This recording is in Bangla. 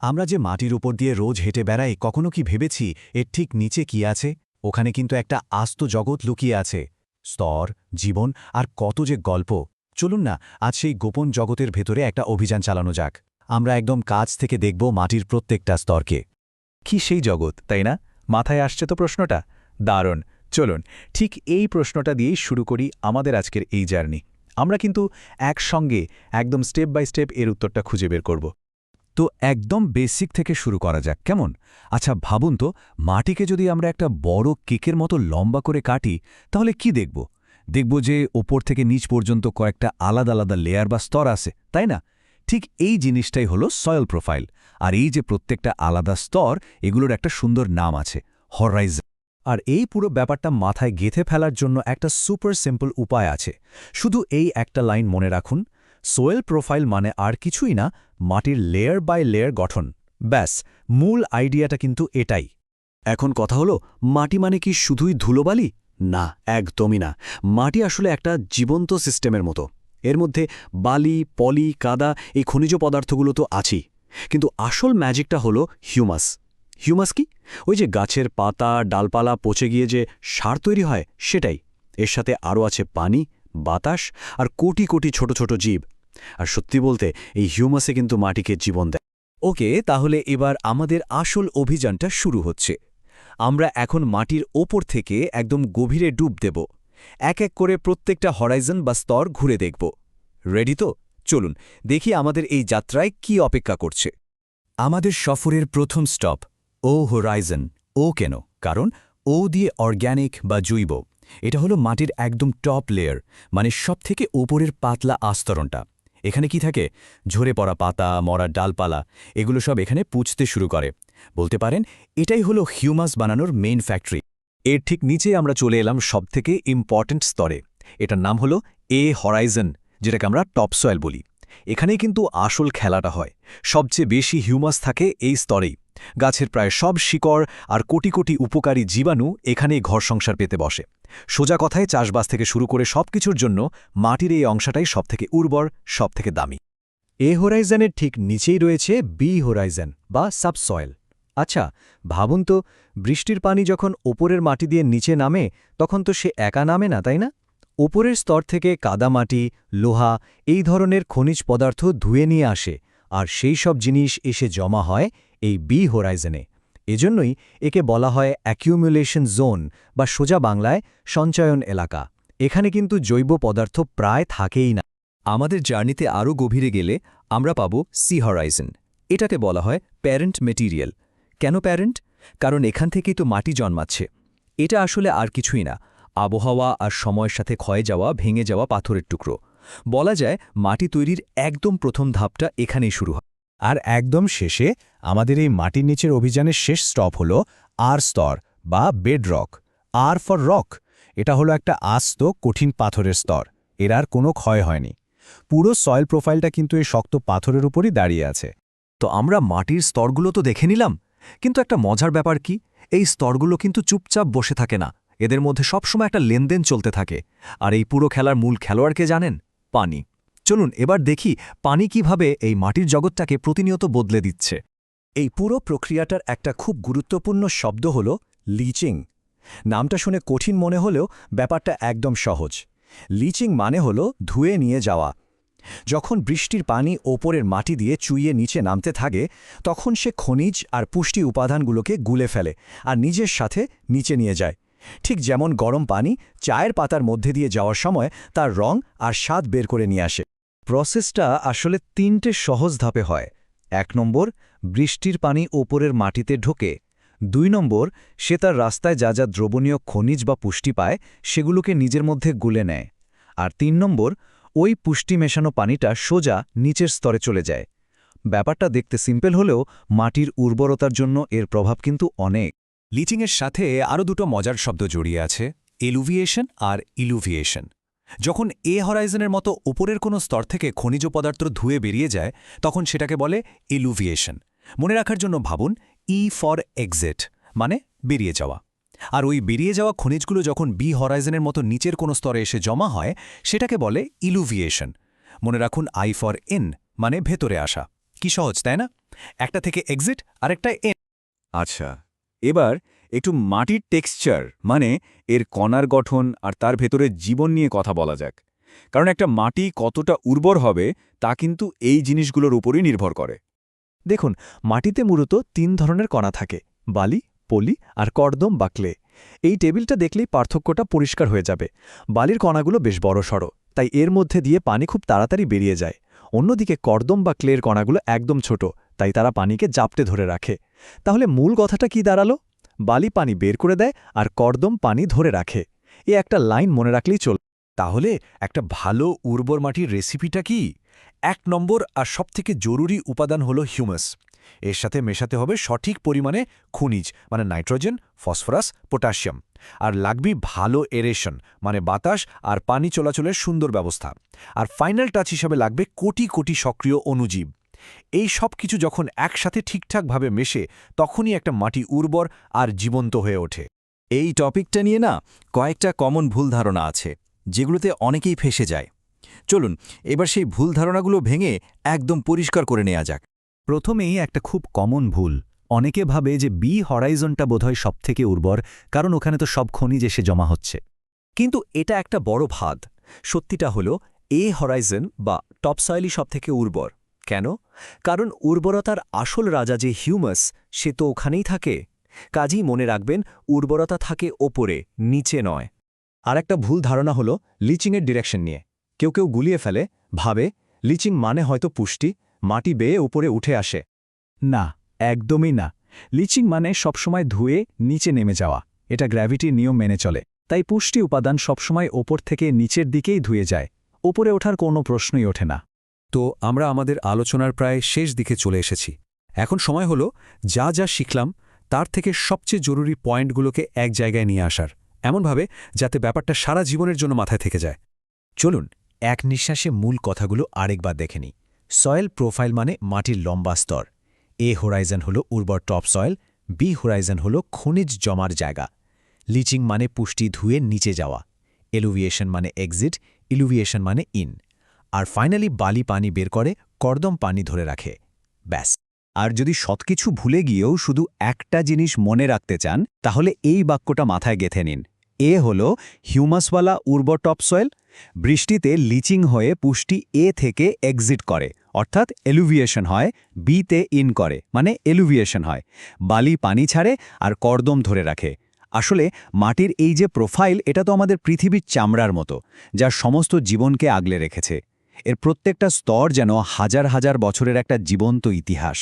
আমরা যে মাটির উপর দিয়ে রোজ হেঁটে বেড়াই কখনো কি ভেবেছি এর ঠিক নিচে কি আছে? ওখানে কিন্তু একটা আস্ত জগৎ লুকিয়ে আছে। স্তর, জীবন আর কত যে গল্প। চলুন না আজ সেই গোপন জগতের ভেতরে একটা অভিযান চালানো যাক। আমরা একদম কাছ থেকে দেখব মাটির প্রত্যেকটা স্তরকে। কি সেই জগৎ, তাই না? মাথায় আসছে তো প্রশ্নটা? দারুণ। চলুন ঠিক এই প্রশ্নটা দিয়েই শুরু করি আমাদের আজকের এই জার্নি। আমরা কিন্তু একসঙ্গে একদম স্টেপ বাই স্টেপ এর উত্তরটা খুঁজে বের করব। তো একদম বেসিক থেকে শুরু করা যাক, কেমন? আচ্ছা ভাবুন তো, মাটিকে যদি আমরা একটা বড় কেকের মতো লম্বা করে কাটি, তাহলে কি দেখব? দেখব যে ওপর থেকে নিচ পর্যন্ত কয়েকটা আলাদা আলাদা লেয়ার বা স্তর আছে, তাই না? ঠিক এই জিনিসটাই হলো সয়েল প্রোফাইল। আর এই যে প্রত্যেকটা আলাদা স্তর, এগুলোর একটা সুন্দর নাম আছে, হরাইজন। আর এই পুরো ব্যাপারটা মাথায় গেঁথে ফেলার জন্য একটা সুপার সিম্পল উপায় আছে। শুধু এই একটা লাইন মনে রাখুন, সোয়েল প্রোফাইল মানে আর কিছুই না, মাটির লেয়ার বাই লেয়ার গঠন। ব্যাস, মূল আইডিয়াটা কিন্তু এটাই। এখন কথা হলো, মাটি মানে কি শুধুই ধুলোবালি? না, একদমই না। মাটি আসলে একটা জীবন্ত সিস্টেমের মতো। এর মধ্যে বালি, পলি, কাদা, এই খনিজ পদার্থগুলো তো আছেই, কিন্তু আসল ম্যাজিকটা হলো হিউমাস। হিউমাস কি? ওই যে গাছের পাতা, ডালপালা পচে গিয়ে যে সার তৈরি হয়, সেটাই। এর সাথে আরও আছে পানি, বাতাস আর কোটি কোটি ছোট ছোট জীব। আর সত্যি বলতে এই হিউমাসে কিন্তু মাটিকে জীবন দেয়। ওকে, তাহলে এবার আমাদের আসল অভিযানটা শুরু হচ্ছে। আমরা এখন মাটির ওপর থেকে একদম গভীরে ডুব দেব। এক এক করে প্রত্যেকটা হরাইজন বা স্তর ঘুরে দেখব। রেডি তো? চলুন দেখি আমাদের এই যাত্রায় কি অপেক্ষা করছে। আমাদের সফরের প্রথম স্টপ ও হরাইজন। ও কেন? কারণ ও দিয়ে অর্গ্যানিক বা জৈব। এটা হলো মাটির একদম টপ লেয়ার, মানে সবথেকে ওপরের পাতলা আস্তরণটা। এখানে কি থাকে? ঝরে পড়া পাতা, মরা ডালপালা, এগুলো সব এখানে পুঁছতে শুরু করে। বলতে পারেন এটাই হলো হিউমাস বানানোর মেইন ফ্যাক্টরি। এর ঠিক নিচে আমরা চলে এলাম সবথেকে ইম্পর্ট্যান্ট স্তরে। এটার নাম হলো এ হরাইজন, যেটাকে আমরা টপসয়েল বলি। এখানেই কিন্তু আসল খেলাটা হয়। সবচেয়ে বেশি হিউমাস থাকে এই স্তরেই। গাছের প্রায় সব শিকড় আর কোটি কোটি উপকারী জীবাণু এখানেই ঘর সংসার পেতে বসে। সোজা কথায় চাষবাস থেকে শুরু করে সবকিছুর জন্য মাটির এই অংশটাই সবথেকে উর্বর, সবথেকে দামি। এ হোরাইজনের ঠিক নিচেই রয়েছে বি হোরাইজন বা সাবসয়েল। আচ্ছা ভাবুন তো, বৃষ্টির পানি যখন ওপরের মাটি দিয়ে নিচে নামে, তখন তো সে একা নামে না, তাই না? ওপরের স্তর থেকে কাদামাটি, লোহা, এই ধরনের খনিজ পদার্থ ধুয়ে নিয়ে আসে, আর সেই সব জিনিস এসে জমা হয় এই বি হোরাইজনে। এজন্যই একে বলা হয় অ্যাকিউমুলেশন জোন বা সোজা বাংলায় সঞ্চয়ন এলাকা। এখানে কিন্তু জৈব পদার্থ প্রায় থাকেই না। আমাদের জার্নিতে আরও গভীরে গেলে আমরা পাব সি হরাইজন। এটাকে বলা হয় প্যারেন্ট মেটিরিয়াল। কেন প্যারেন্ট? কারণ এখান থেকেই তো মাটি জন্মাচ্ছে। এটা আসলে আর কিছুই না, আবহাওয়া আর সময়ের সাথে ক্ষয়ে যাওয়া, ভেঙে যাওয়া পাথরের টুকরো। বলা যায় মাটি তৈরির একদম প্রথম ধাপটা এখানেই শুরু হয়। আর একদম শেষে আমাদের এই মাটির নিচের অভিযানের শেষ স্টপ হল আর স্তর বা bedrock. R for rock. এটা হলো একটা আস্ত কঠিন পাথরের স্তর। এর আর কোনো ক্ষয় হয়নি। পুরো সয়েল প্রোফাইলটা কিন্তু এই শক্ত পাথরের উপরই দাঁড়িয়ে আছে। তো আমরা মাটির স্তরগুলো তো দেখে নিলাম, কিন্তু একটা মজার ব্যাপার কি, এই স্তরগুলো কিন্তু চুপচাপ বসে থাকে না। এদের মধ্যে সবসময় একটা লেনদেন চলতে থাকে। আর এই পুরো খেলার মূল খেলোয়াড়কে জানেন? পানি। চলুন এবার দেখি পানি কিভাবে এই মাটির জগৎটাকে প্রতিনিয়ত বদলে দিচ্ছে। এই পুরো প্রক্রিয়াটার একটা খুব গুরুত্বপূর্ণ শব্দ হল লিচিং। নামটা শুনে কঠিন মনে হলেও ব্যাপারটা একদম সহজ। লিচিং মানে হল ধুয়ে নিয়ে যাওয়া। যখন বৃষ্টির পানি ওপরের মাটি দিয়ে চুইয়ে নিচে নামতে থাকে, তখন সে খনিজ আর পুষ্টি উপাদানগুলোকে গুলে ফেলে আর নিজের সাথে নিচে নিয়ে যায়। ঠিক যেমন গরম পানি চায়ের পাতার মধ্যে দিয়ে যাওয়ার সময় তার রং আর স্বাদ বের করে নিয়ে আসে। প্রসেসটা আসলে ৩টে সহজ ধাপে হয়। ১ নম্বর, বৃষ্টির পানি ওপরের মাটিতে ঢোকে। ২ নম্বর, সে তার রাস্তায় যা যা দ্রবণীয় খনিজ বা পুষ্টি পায় সেগুলোকে নিজের মধ্যে গুলে নেয়। আর ৩ নম্বর, ওই পুষ্টি মেশানো পানিটা সোজা নিচের স্তরে চলে যায়। ব্যাপারটা দেখতে সিম্পল হলেও মাটির উর্বরতার জন্য এর প্রভাব কিন্তু অনেক। লিচিংয়ের সাথে আরও দুটো মজার শব্দ জড়িয়ে আছে, এলুভিয়েশন আর ইলুভিয়েশন। যখন এ হরাইজনের মতো উপরের কোনো স্তর থেকে খনিজ পদার্থ ধুয়ে বেরিয়ে যায়, তখন সেটাকে বলে ইলুভিয়েশন। মনে রাখার জন্য ভাবুন, ই ফর এক্সিট, মানে বেরিয়ে যাওয়া। আর ওই বেরিয়ে যাওয়া খনিজগুলো যখন বি হরাইজনের মতো নিচের কোনো স্তরে এসে জমা হয়, সেটাকে বলে ইলুভিয়েশন। মনে রাখুন আই ফর ইন, মানে ভেতরে আসা। কি সহজ, তাই না? একটা থেকে এক্সিট আর একটা ইন। আচ্ছা, এবার একটু মাটির টেক্সচার মানে এর কণার গঠন আর তার ভেতরে জীবন নিয়ে কথা বলা যাক। কারণ একটা মাটি কতটা উর্বর হবে তা কিন্তু এই জিনিসগুলোর উপরই নির্ভর করে। দেখুন, মাটিতে মূলত 3 ধরনের কণা থাকে: বালি, পলি আর কর্দম বা ক্লে। এই টেবিলটা দেখলেই পার্থক্যটা পরিষ্কার হয়ে যাবে। বালির কণাগুলো বেশ বড়সড়, তাই এর মধ্যে দিয়ে পানি খুব তাড়াতাড়ি বেরিয়ে যায়। অন্যদিকে কর্দম বা ক্লের কণাগুলো একদম ছোট, তাই তারা পানিকে জাপটে ধরে রাখে। তাহলে মূল কথাটা কি দাঁড়ালো? বালি পানি বের করে দেয় আর কর্দম পানি ধরে রাখে। এ একটা লাইন মনে রাখলেই চল। তাহলে একটা ভালো উর্বর মাটির রেসিপিটা কি? 1 নম্বর আর সবথেকে জরুরি উপাদান হলো হিউমাস। এর সাথে মেশাতে হবে সঠিক পরিমাণে খনিজ, মানে নাইট্রোজেন, ফসফরাস, পটাশিয়াম। আর লাগবে ভালো এরেশন, মানে বাতাস আর পানি চলাচলের সুন্দর ব্যবস্থা। আর ফাইনাল টাচ হিসাবে লাগবে কোটি কোটি সক্রিয় অণুজীব। এই সব কিছু যখন একসাথে ঠিকঠাকভাবে মেশে, তখনই একটা মাটি উর্বর আর জীবন্ত হয়ে ওঠে। এই টপিকটা নিয়ে না কয়েকটা কমন ভুল ধারণা আছে, যেগুলোতে অনেকেই ফেঁসে যায়। চলুন এবার সেই ভুল ধারণাগুলো ভেঙে একদম পরিষ্কার করে নেওয়া যাক। প্রথমেই একটা খুব কমন ভুল। অনেকে ভাবে যে বি হরাইজনটা বোধহয় সবথেকে উর্বর, কারণ ওখানে তো সব খনিজ এসে জমা হচ্ছে। কিন্তু এটা একটা বড় ভাদ। সত্যিটা হলো এ হরাইজন বা টপসয়েলই সবথেকে উর্বর। কেন? কারণ উর্বরতার আসল রাজা যে হিউমাস, সে তো ওখানেই থাকে। কাজেই মনে রাখবেন, উর্বরতা থাকে ওপরে, নিচে নয়। আর একটা ভুল ধারণা হলো লিচিংয়ের ডিরেকশন নিয়ে। কেউ কেউ গুলিয়ে ফেলে, ভাবে লিচিং মানে হয়তো পুষ্টি, মাটি বেয়ে উপরে উঠে আসে। না, একদমই না। লিচিং মানে সবসময় ধুয়ে নিচে নেমে যাওয়া। এটা গ্র্যাভিটির নিয়ম মেনে চলে। তাই পুষ্টি উপাদান সবসময় ওপর থেকে নিচের দিকেই ধুয়ে যায়। ওপরে ওঠার কোনো প্রশ্নই ওঠে না। তো আমরা আমাদের আলোচনার প্রায় শেষ দিকে চলে এসেছি। এখন সময় হলো যা যা শিখলাম তার থেকে সবচেয়ে জরুরি পয়েন্টগুলোকে এক জায়গায় নিয়ে আসার, এমনভাবে যাতে ব্যাপারটা সারা জীবনের জন্য মাথায় থেকে যায়। চলুন এক নিঃশ্বাসে মূল কথাগুলো আরেকবার দেখে নিই। সয়েল প্রোফাইল মানে মাটির লম্বা স্তর। এ হোরাইজন হল উর্বর টপ সয়েল, বি হোরাইজন হল খনিজ জমার জায়গা। লিচিং মানে পুষ্টি ধুয়ে নিচে যাওয়া। এলুভিয়েশন মানে এক্সিট, ইলুভিয়েশন মানে ইন। আর ফাইনালি বালি পানি বের করে, কর্দম পানি ধরে রাখে। ব্যাস। আর যদি সবকিছু ভুলে গিয়েও শুধু একটা জিনিস মনে রাখতে চান, তাহলে এই বাক্যটা মাথায় গেঁথে নিন। এ হল হিউমাসওয়ালা উর্বর টপসয়েল। বৃষ্টিতে লিচিং হয়ে পুষ্টি এ থেকে এক্সিট করে, অর্থাৎ এলুভিয়েশন হয়। বিতে ইন করে, মানে এলুভিয়েশন হয়। বালি পানি ছাড়ে আর কর্দম ধরে রাখে। আসলে মাটির এই যে প্রোফাইল, এটা তো আমাদের পৃথিবীর চামড়ার মতো, যা সমস্ত জীবনকে আগলে রেখেছে। এর প্রত্যেকটা স্তর যেন হাজার হাজার বছরের একটা জীবন্ত ইতিহাস।